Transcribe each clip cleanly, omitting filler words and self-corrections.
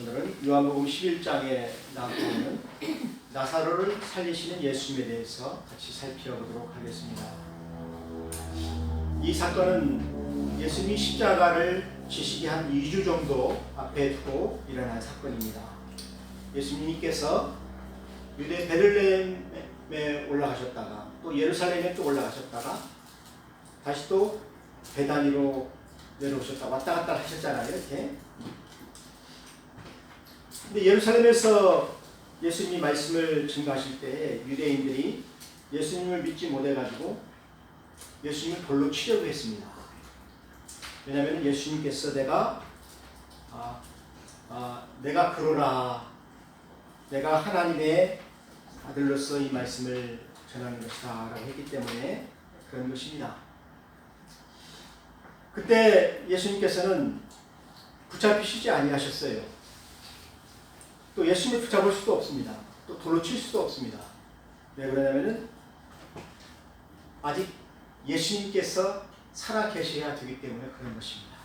오늘은 요한복음 11장에 나오고 있는 나사로를 살리시는 예수님에 대해서 같이 살펴보도록 하겠습니다. 이 사건은 예수님이 십자가를 지시기 한 2주 정도 앞에 두고 일어난 사건입니다. 예수님께서 유대 베들레헴에 올라가셨다가 또 예루살렘에 또 올라가셨다가 다시 또 베다니로 내려오셨다 왔다 갔다 하셨잖아요. 이렇게. 근데 예루살렘에서 예수님이 말씀을 증거하실 때 유대인들이 예수님을 믿지 못해가지고 예수님을 돌로 치려고 했습니다. 왜냐하면 예수님께서 내가 그러라, 내가 하나님의 아들로서 이 말씀을 전하는 것이다 라고 했기 때문에 그런 것입니다. 그때 예수님께서는 붙잡히시지 아니하셨어요. 또 예수님을 붙잡을 수도 없습니다. 또 돌로 칠 수도 없습니다. 왜 그러냐면은 아직 예수님께서 살아 계셔야 되기 때문에 그런 것입니다.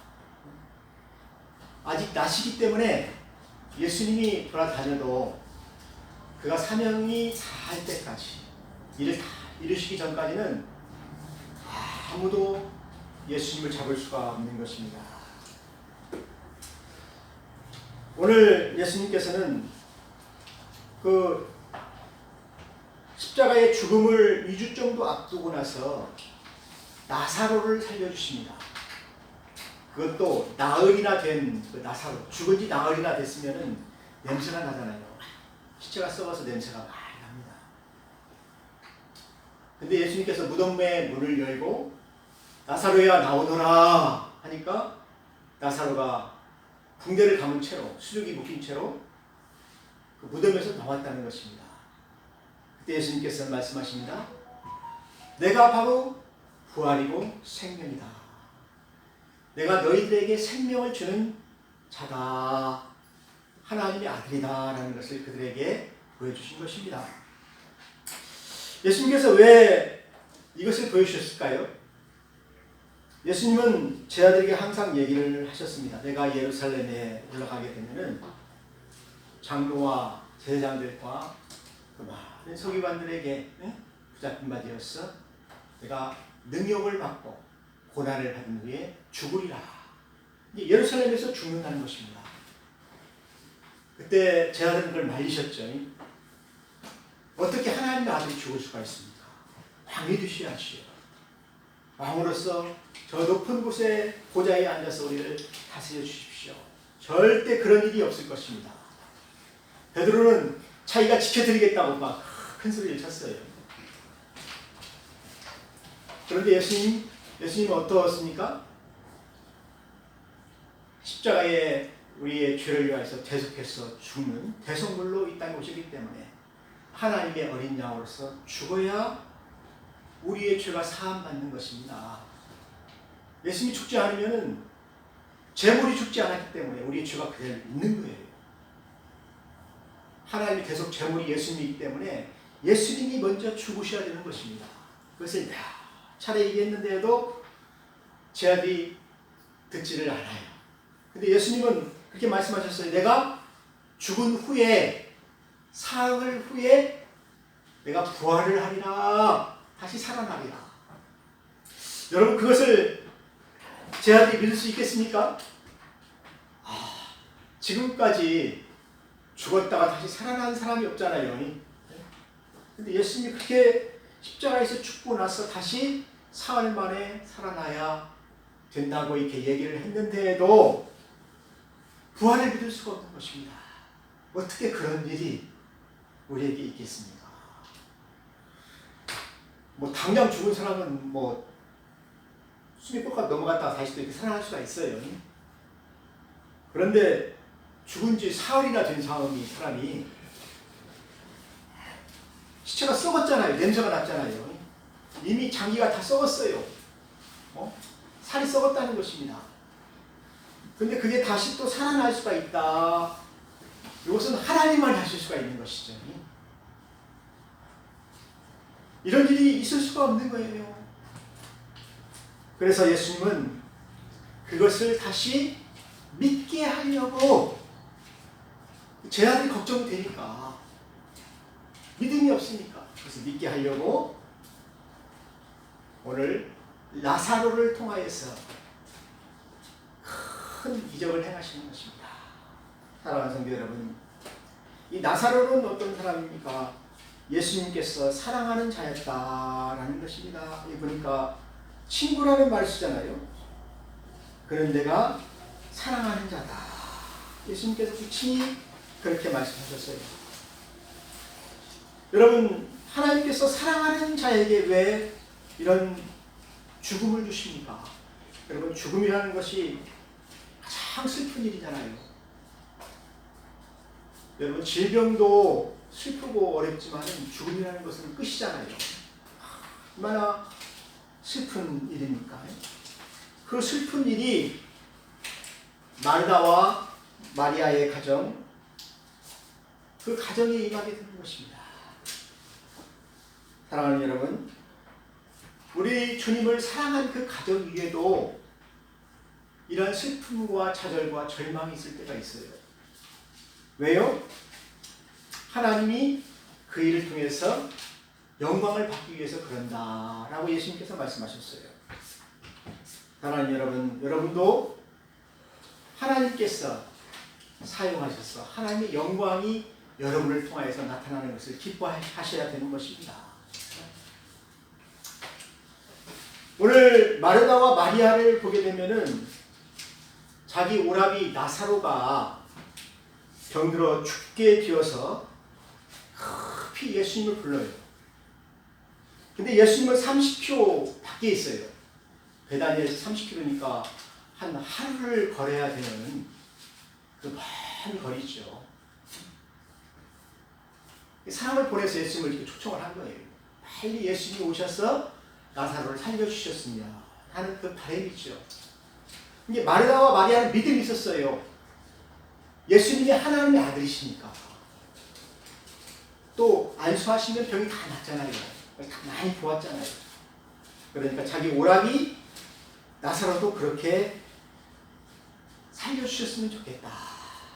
아직 나시기 때문에 예수님이 돌아다녀도 그가 사명이 다할 때까지 일을 다 이루시기 전까지는 아무도 예수님을 잡을 수가 없는 것입니다. 오늘 예수님께서는 그 십자가의 죽음을 2주 정도 앞두고 나서 나사로를 살려주십니다. 그것도 나흘이나 된 그 나사로, 죽은 지 나흘이나 됐으면은 냄새가 나잖아요. 시체가 썩어서 냄새가 많이 납니다. 근데 예수님께서 무덤의 문을 열고 나사로야 나오너라 하니까 나사로가 붕대를 감은 채로, 수족이 묶인 채로 그 무덤에서 나왔다는 것입니다. 그때 예수님께서 말씀하십니다. 내가 바로 부활이고 생명이다. 내가 너희들에게 생명을 주는 자다. 하나님의 아들이다 라는 것을 그들에게 보여주신 것입니다. 예수님께서 왜 이것을 보여주셨을까요? 예수님은 제 아들에게 항상 얘기를 하셨습니다. 내가 예루살렘에 올라가게 되면은 장로와 제사장들과 그 많은 서기관들에게 붙잡힌 바 되었어. 내가 능욕을 받고 고난을 받은 후에 죽으리라. 예루살렘에서 죽는다는 것입니다. 그때 제 아들은 그걸 말리셨죠. 어떻게 하나님의 아들이 죽을 수가 있습니까? 왕이 되셔야지요. 왕으로서 저 높은 곳에 보좌에 앉아서 우리를 다스려 주십시오. 절대 그런 일이 없을 것입니다. 베드로는 자기가 지켜드리겠다고 막 큰 소리를 쳤어요. 그런데 예수님은 어떠했습니까? 십자가에 우리의 죄를 위하여서 대속해서 죽는 대속물로 이 땅에 오시기 때문에 하나님의 어린 양으로서 죽어야 우리의 죄가 사함받는 것입니다. 예수님이 죽지 않으면 제물이 죽지 않았기 때문에 우리의 죄가 그대로 있는 거예요. 하나님의 계속 제물이 예수님이기 때문에 예수님이 먼저 죽으셔야 되는 것입니다. 그것을 차례 얘기했는데도 제 아들이 듣지를 않아요. 근데 예수님은 그렇게 말씀하셨어요. 내가 죽은 후에 사흘 후에 내가 부활을 하리라. 다시 살아나리라. 여러분 그것을 제 아들이 믿을 수 있겠습니까? 지금까지 죽었다가 다시 살아난 사람이 없잖아요. 근데 예수님이 그렇게 십자가에서 죽고 나서 다시 사흘 만에 살아나야 된다고 이렇게 얘기를 했는데도 부활을 믿을 수가 없는 것입니다. 어떻게 그런 일이 우리에게 있겠습니까? 당장 죽은 사람은 숨이 뻑뻑 넘어갔다가 다시 또 이렇게 살아날 수가 있어요. 그런데 죽은 지 사흘이나 된 사람이 시체가 썩었잖아요. 냄새가 났잖아요. 이미 장기가 다 썩었어요. 살이 썩었다는 것입니다. 그런데 그게 다시 또 살아날 수가 있다. 이것은 하나님만 하실 수가 있는 것이죠. 이런 일이 있을 수가 없는 거예요. 그래서 예수님은 그것을 다시 믿게 하려고 제 아들이 걱정이 되니까 믿음이 없으니까 그래서 믿게 하려고 오늘 나사로를 통하여서 큰 기적을 행하시는 것입니다. 사랑하는 성도 여러분, 이 나사로는 어떤 사람입니까? 예수님께서 사랑하는 자였다라는 것입니다. 여기 보니까 친구라는 말을 쓰잖아요. 그런 내가 사랑하는 자다. 예수님께서 친히 그렇게 말씀하셨어요. 여러분, 하나님께서 사랑하는 자에게 왜 이런 죽음을 주십니까? 여러분, 죽음이라는 것이 가장 슬픈 일이잖아요. 여러분, 질병도 슬프고 어렵지만 죽음이라는 것은 끝이잖아요. 얼마나 슬픈 일입니까? 그 슬픈 일이 마르다와 마리아의 가정, 그 가정에 임하게 되는 것입니다. 사랑하는 여러분, 우리 주님을 사랑한 그 가정 위에도 이런 슬픔과 좌절과 절망이 있을 때가 있어요. 왜요? 하나님이 그 일을 통해서 영광을 받기 위해서 그런다라고 예수님께서 말씀하셨어요. 사랑하는 여러분, 여러분도 하나님께서 사용하셔서 하나님의 영광이 여러분을 통하여서 나타나는 것을 기뻐하셔야 되는 것입니다. 오늘 마르다와 마리아를 보게 되면은 자기 오라비 나사로가 병들어 죽게 되어서 급히 예수님을 불러요. 근데 예수님은 30km 밖에 있어요. 베다니에서 30km니까 한 하루를 걸어야 되는 그 먼 거리죠. 사람을 보내서 예수님을 이렇게 초청을 한 거예요. 빨리 예수님이 오셔서 나사로를 살려주셨으면 하는 그 바람이죠. 이게 마르다와 마리아는 믿음이 있었어요. 예수님이 하나님의 아들이시니까. 또 안수하시면 병이 다 낫잖아요. 다 많이 보았잖아요. 그러니까 자기 오라비 나사로도 그렇게 살려주셨으면 좋겠다.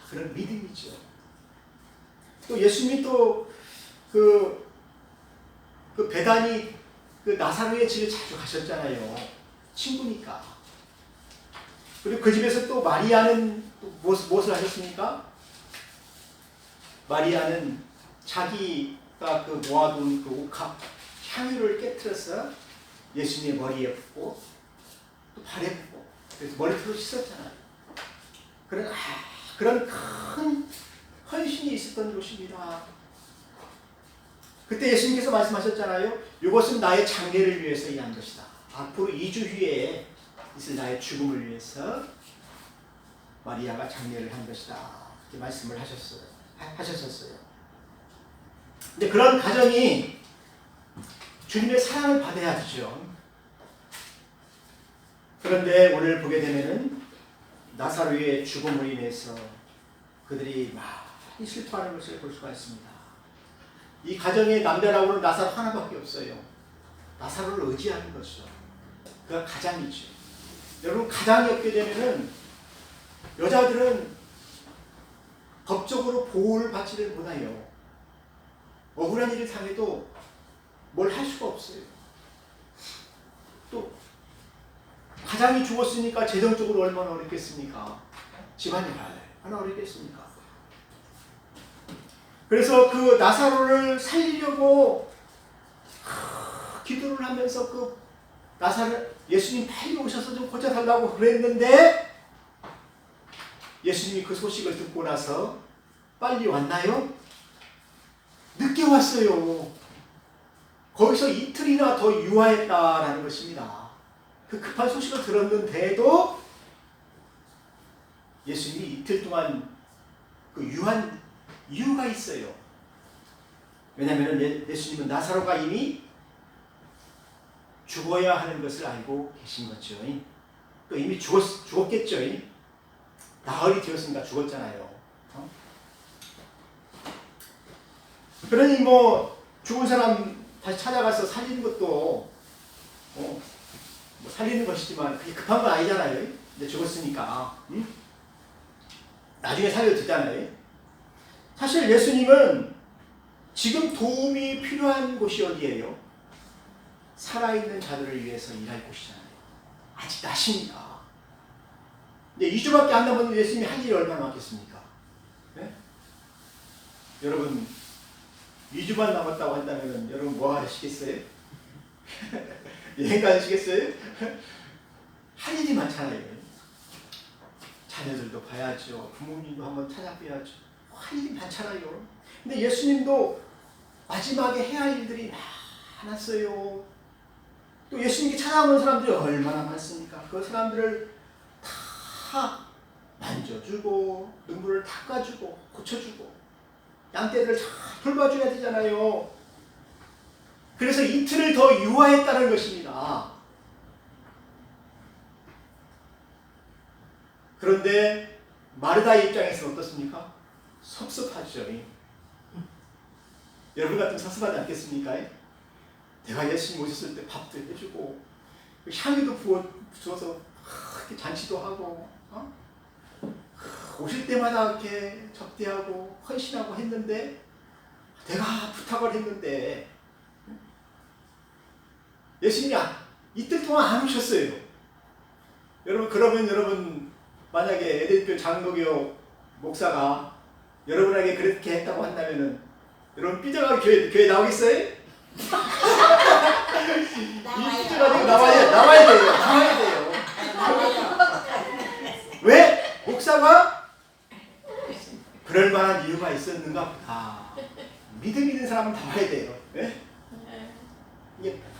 그런 믿음이죠. 또 예수님이 또 그 베다니 그 나사로의 집에 자주 가셨잖아요. 친구니까. 그리고 그 집에서 또 마리아는 또 무엇을 하셨습니까? 마리아는 자기가 그 모아둔 그 옥합 향유를 깨트려서 예수님의 머리에 붓고 또 발에 붓고 그래서 머리털로 씻었잖아요. 그런 큰 헌신이 있었던 곳입니다. 그때 예수님께서 말씀하셨잖아요. 이것은 나의 장례를 위해서 일한 것이다. 앞으로 2주 후에 있을 나의 죽음을 위해서 마리아가 장례를 한 것이다. 이렇게 말씀을 하셨었어요. 근데 그런 가정이 주님의 사랑을 받아야 되죠. 그런데 오늘 보게 되면은 나사로의 죽음으로 인해서 그들이 많이 슬퍼하는 것을 볼 수가 있습니다. 이 가정의 남자라고는 나사로 하나밖에 없어요. 나사로를 의지하는 것이죠. 그가 가장이죠. 여러분, 가장이 없게 되면은 여자들은 법적으로 보호를 받지를 못해요. 억울한 일을 당해도 뭘 할 수가 없어요. 또 가장이 죽었으니까 재정적으로 얼마나 어렵겠습니까? 집안이 얼마나 어렵겠습니까? 그래서 그 나사로를 살리려고 기도를 하면서 그 나사로 예수님 빨리 오셔서 좀 고쳐달라고 그랬는데 예수님이 그 소식을 듣고 나서 빨리 왔나요? 늦게 왔어요. 거기서 이틀이나 더 유하했다라는 것입니다. 그 급한 소식을 들었는데도 예수님이 이틀 동안 그 유한 이유가 있어요. 왜냐하면 예수님은 나사로가 이미 죽어야 하는 것을 알고 계신 거죠. 또 이미 죽었겠죠. 나흘이 되었으니까 죽었잖아요. 그러니 뭐 죽은 사람 다시 찾아가서 살리는 것도 뭐 살리는 것이지만 그게 급한 건 아니잖아요. 이제 죽었으니까 나중에 살려도 되잖아요. 사실 예수님은 지금 도움이 필요한 곳이 어디예요? 살아있는 자들을 위해서 일할 곳이잖아요. 아직 낮입니다. 근데 2주밖에 안 남았는데 예수님이 할 일이 얼마나 많겠습니까? 네? 여러분 2주만 남았다고 한다면 여러분 뭐 하시겠어요? 여행 가시겠어요? 할 일이 많잖아요. 자녀들도 봐야죠. 부모님도 한번 찾아뵈야죠. 할 일이 많잖아요. 근데 예수님도 마지막에 해야 할 일들이 많았어요. 또 예수님께 찾아오는 사람들이 얼마나 많습니까? 그 사람들을 다 만져주고 눈물을 닦아주고 고쳐주고 양떼들을 잘 돌봐줘야 되잖아요. 그래서 이틀을 더 유하했다는 것입니다. 그런데 마르다의 입장에서는 어떻습니까? 섭섭하죠. 여러분 같으면 섭섭하지 않겠습니까? 내가 예수님 오셨을 때 밥도 해주고 향유도 부어서 이렇게 잔치도 하고 오실 때마다 이렇게 접대하고 헌신하고 했는데 내가 부탁을 했는데 예수님이 이틀 동안 안 오셨어요. 여러분 그러면 여러분 만약에 에덴교 장로교 목사가 여러분에게 그렇게 했다고 한다면은 여러분 삐져가고 교회 나오겠어요? 나와야 돼요. 왜? 목사가 그럴 만한 이유가 있었는가 보다. 믿음 있는 사람은 다 와야 돼요. 네?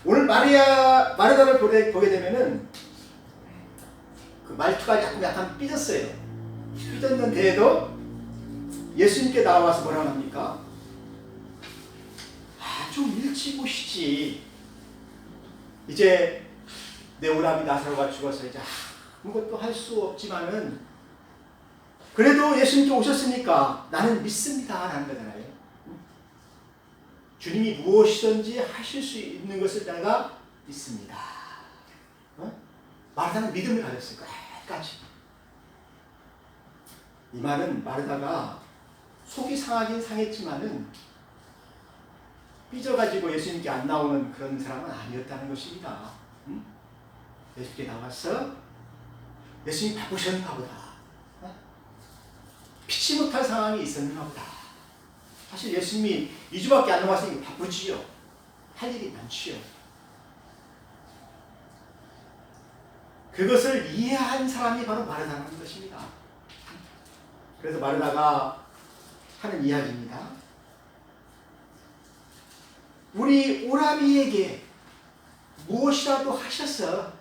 오늘 마르다를 보게 되면은 그 말투가 약간 삐졌어요. 삐졌는데도 예수님께 나와서 뭐라고 합니까? 좀 일찍 오시지. 이제 내 오라비 나사로가 죽어서 이제 아무것도 할 수 없지만은 그래도 예수님께 오셨으니까 나는 믿습니다 라는 거잖아요. 주님이 무엇이든지 하실 수 있는 것을 내가 믿습니다. 마르다는 믿음을 가졌을 거야. 끝까지. 이 말은 마르다가 속이 상하긴 상했지만은 삐져가지고 예수님께 안 나오는 그런 사람은 아니었다는 것입니다. 예수님께 나와서 예수님이 바쁘셨는가 보다. 피치 못할 상황이 있었는가 보다. 사실 예수님이 2주밖에 안 남았으니까 바쁘지요. 할 일이 많지요. 그것을 이해한 사람이 바로 마르다라는 것입니다. 그래서 마르다가 하는 이야기입니다. 우리 오라비에게 무엇이라도 하셔서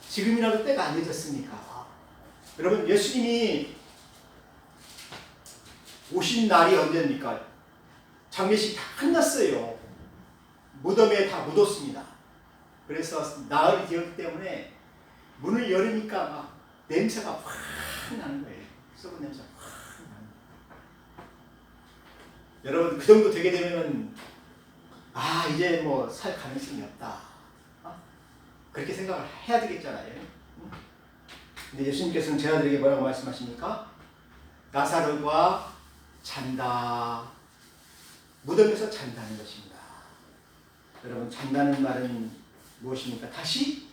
지금이라도 때가 안 늦었습니까? 여러분 예수님이 오신 날이 언제입니까? 장례식 다 끝났어요. 무덤에 다 묻었습니다. 그래서 나흘이 되었기 때문에 문을 열으니까 막 냄새가 확 나는 거예요. 썩은 냄새가 확 나는 거예요. 여러분 그 정도 되게 되면은 이제 뭐 살 가능성이 없다. 그렇게 생각을 해야 되겠잖아요. 근데 예수님께서는 제 아들에게 뭐라고 말씀하십니까? 나사로가 잔다. 무덤에서 잔다는 것입니다. 여러분 잔다는 말은 무엇입니까? 다시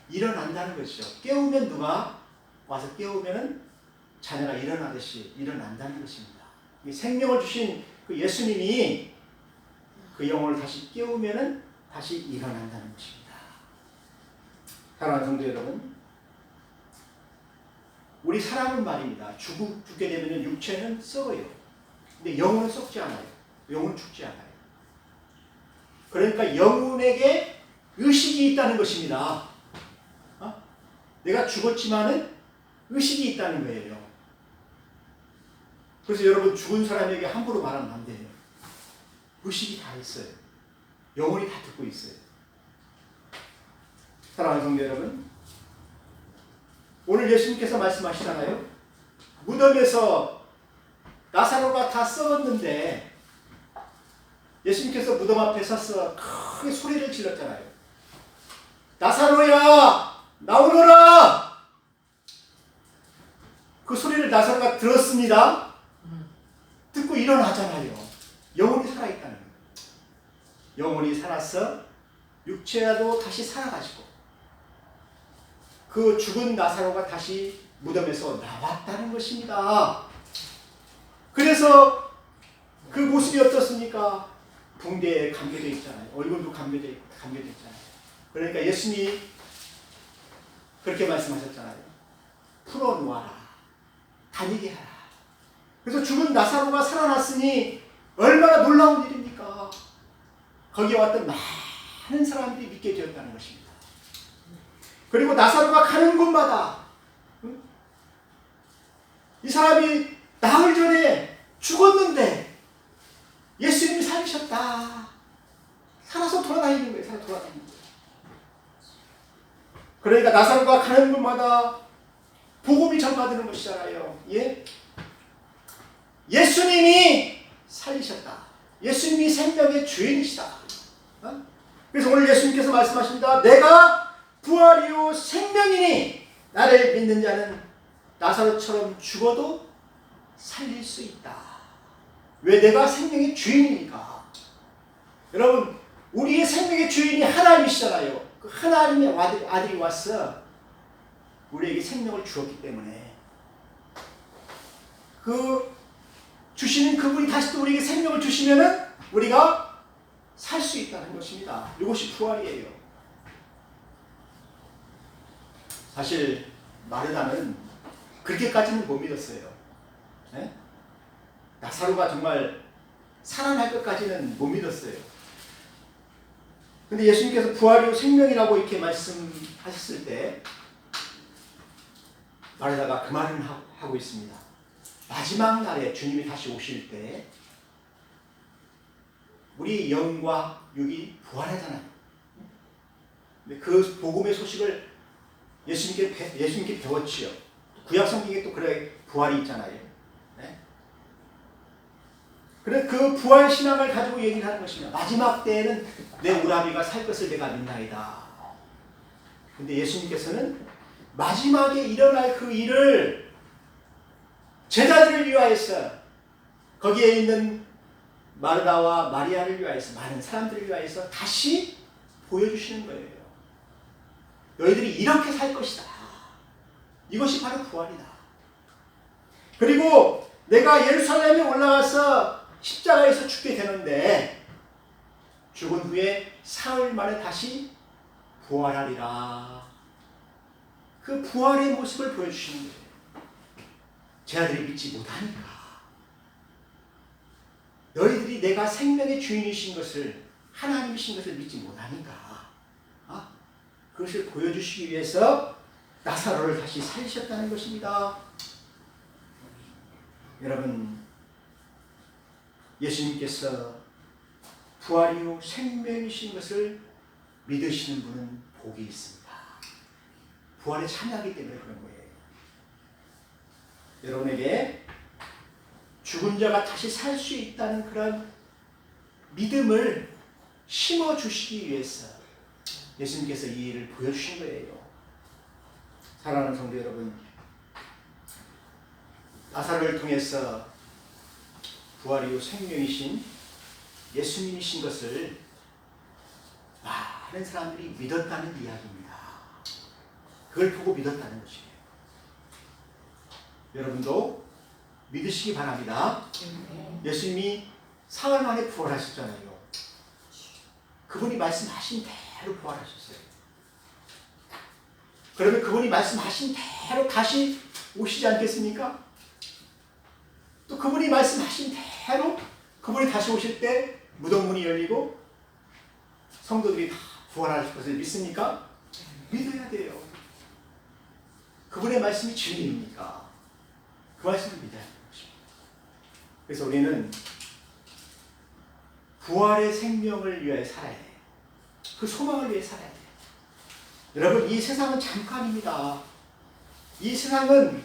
일어난다는 것이죠. 깨우면 누가 와서 깨우면 자녀가 일어나듯이 일어난다는 것입니다. 생명을 주신 그 예수님이 그 영혼을 다시 깨우면은 다시 일어난다는 것입니다. 사랑하는 성도 여러분, 우리 사람은 말입니다. 죽게 되면 육체는 썩어요. 근데 영혼은 썩지 않아요. 영혼은 죽지 않아요. 그러니까 영혼에게 의식이 있다는 것입니다. 내가 죽었지만은 의식이 있다는 거예요. 그래서 여러분 죽은 사람에게 함부로 말하면 안 돼요. 의식이 다 있어요. 영혼이 다 듣고 있어요. 사랑하는 성도 여러분, 오늘 예수님께서 말씀하시잖아요. 무덤에서 나사로가 다 썩었는데 예수님께서 무덤 앞에 서서 크게 소리를 질렀잖아요. 나사로야 나오너라. 그 소리를 나사로가 들었습니다. 듣고 일어나잖아요. 영혼이 살아있다는 거예요. 영혼이 살아서 육체라도 다시 살아가지고 그 죽은 나사로가 다시 무덤에서 나왔다는 것입니다. 그래서 그 모습이 어떻습니까? 붕대에 감겨져 있잖아요. 얼굴도 감겨져 있잖아요. 그러니까 예수님이 그렇게 말씀하셨잖아요. 풀어놓아라. 다니게 하라. 그래서 죽은 나사로가 살아났으니 얼마나 놀라운 일입니까? 거기에 왔던 많은 사람들이 믿게 되었다는 것입니다. 그리고 나사로가 가는 곳마다 이 사람이 나흘 전에 죽었는데 예수님이 살리셨다. 살아서 돌아다니는 거예요. 살아 돌아다니는 거예요. 그러니까 나사로가 가는 곳마다 복음이 전파되는 것이잖아요. 예? 예수님이 살리셨다. 예수님이 생명의 주인이시다. 그래서 오늘 예수님께서 말씀하십니다. 내가 부활이요 생명이니 나를 믿는 자는 나사로처럼 죽어도 살릴 수 있다. 왜? 내가 생명의 주인이니까. 여러분, 우리의 생명의 주인이 하나님이시잖아요. 그 하나님의 아들이 와서 우리에게 생명을 주었기 때문에 그 주시는 그분이 다시 또 우리에게 생명을 주시면은 우리가 살 수 있다는 것입니다. 이것이 부활이에요. 사실 마르다는 그렇게까지는 못 믿었어요. 네? 나사로가 정말 살아날 것까지는 못 믿었어요. 근데 예수님께서 부활이요 생명이라고 이렇게 말씀하셨을 때 마르다가 그 말을 하고 있습니다. 마지막 날에 주님이 다시 오실 때 우리 영과 육이 부활하잖아요. 근데 그 복음의 소식을 예수님께 배웠지요. 구약 성경에 또 그래 부활이 있잖아요. 네? 그래 그 부활 신앙을 가지고 얘기를 하는 것입니다. 마지막 때에는 내 우라비가 살 것을 내가 믿나이다. 근데 예수님께서는 마지막에 일어날 그 일을 제자들을 위하여서 거기에 있는 마르다와 마리아를 위하여서 많은 사람들을 위하여서 다시 보여주시는 거예요. 너희들이 이렇게 살 것이다. 이것이 바로 부활이다. 그리고 내가 예루살렘에 올라가서 십자가에서 죽게 되는데 죽은 후에 사흘 만에 다시 부활하리라. 그 부활의 모습을 보여주시는 거예요. 제자들이 믿지 못하니까. 너희들이 내가 생명의 주인이신 것을 하나님이신 것을 믿지 못하니까 그것을 보여주시기 위해서 나사로를 다시 살리셨다는 것입니다. 여러분, 예수님께서 부활이요 생명이신 것을 믿으시는 분은 복이 있습니다. 부활에 참여하기 때문에 그런 거예요. 여러분에게 죽은 자가 다시 살 수 있다는 그런 믿음을 심어주시기 위해서 예수님께서 이 일을 보여주신 거예요. 사랑하는 성도 여러분, 나사로를 통해서 부활이요 생명이신 예수님이신 것을 많은 사람들이 믿었다는 이야기입니다. 그걸 보고 믿었다는 것이에요. 여러분도 믿으시기 바랍니다. 예수님이 사흘 만에 부활하셨잖아요. 그분이 말씀하신 대로 부활하셨어요. 그러면 그분이 말씀하신 대로 다시 오시지 않겠습니까? 또 그분이 말씀하신 대로 그분이 다시 오실 때 무덤문이 열리고 성도들이 다 부활하실 것을 믿습니까? 믿어야 돼요. 그분의 말씀이 진리입니까? 그 말씀을 믿어야 하는 것입니다. 그래서 우리는 부활의 생명을 위하여 살아야 돼요. 그 소망을 위해 살아야 돼요. 여러분, 이 세상은 잠깐입니다. 이 세상은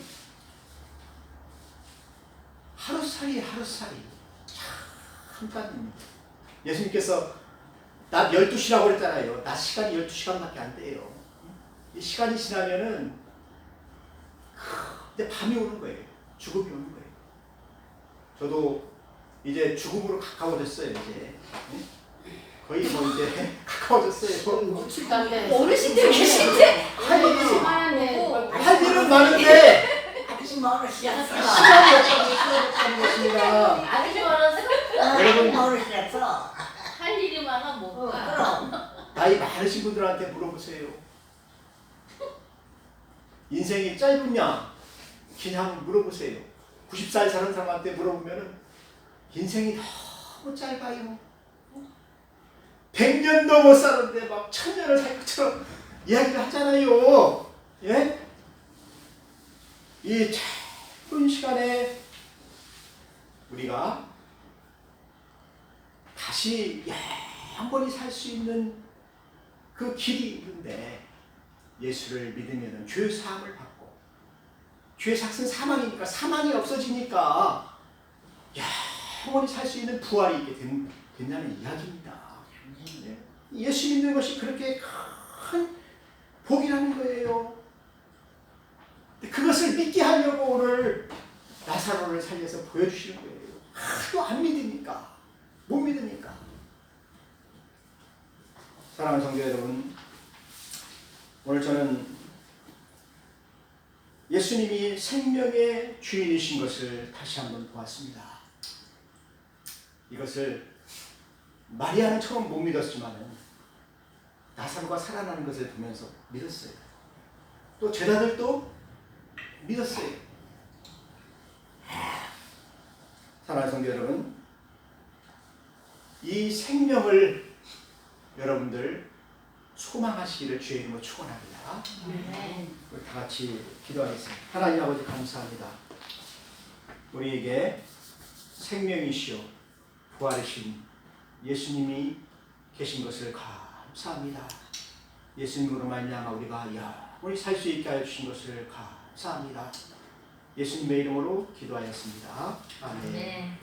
하루살이 잠깐입니다. 예수님께서 낮 12시라고 그랬잖아요. 낮 시간이 12시간밖에 안 돼요. 이 시간이 지나면은 근데 밤이 오는 거예요. 죽음이 오는 거예요. 저도 이제 죽음으로 가까워졌어요. 이제 거의 뭐 이제 가까워졌어요. 어르신들 계신데 할 일이 많은데 할 일은 많은데 아저씨 멀으시겠어. 시간이 없다는 것입니다. 아직 멀어서 여러분, 멀으시겠어. 할 일이 많아 못 가. 그럼. 나이 많으신 분들한테 물어보세요. 인생이 짧으냐? 그냥 물어보세요. 90살 사는 사람한테 물어보면은 인생이 너무 짧아요. 100년도 못 사는데 막 1000년을 살 것처럼 이야기를 하잖아요. 예? 이 짧은 시간에 우리가 다시 영원히 살 수 있는 그 길이 있는데 예수를 믿으면 죄 사함을 받고 죄 삭은 사망이니까 사망이 없어지니까 영원히 살 수 있는 부활이 있게 된다는 이야기입니다. 예수 믿는 것이 그렇게 큰 복이라는 거예요. 그것을 믿게 하려고 오늘 나사로를 살려서 보여주시는 거예요. 하도 안 믿으니까, 못 믿으니까. 사랑하는 성도 여러분, 오늘 저는 예수님이 생명의 주인이신 것을 다시 한번 보았습니다. 이것을 마리아는 처음 못 믿었지만 나사로가 살아나는 것을 보면서 믿었어요. 또 제자들도 믿었어요. 사랑하는 성도 여러분, 이 생명을 여러분들 소망하시기를 주의 이름으로 축원합니다. 우리 다 같이 기도하겠습니다. 하나님 아버지 감사합니다. 우리에게 생명이시오 부활이신 예수님이 계신 것을 감사합니다. 예수님으로 말미암아 우리가 영원히 살 수 있게 하여 주신 것을 감사합니다. 예수님의 이름으로 기도하였습니다. 아멘.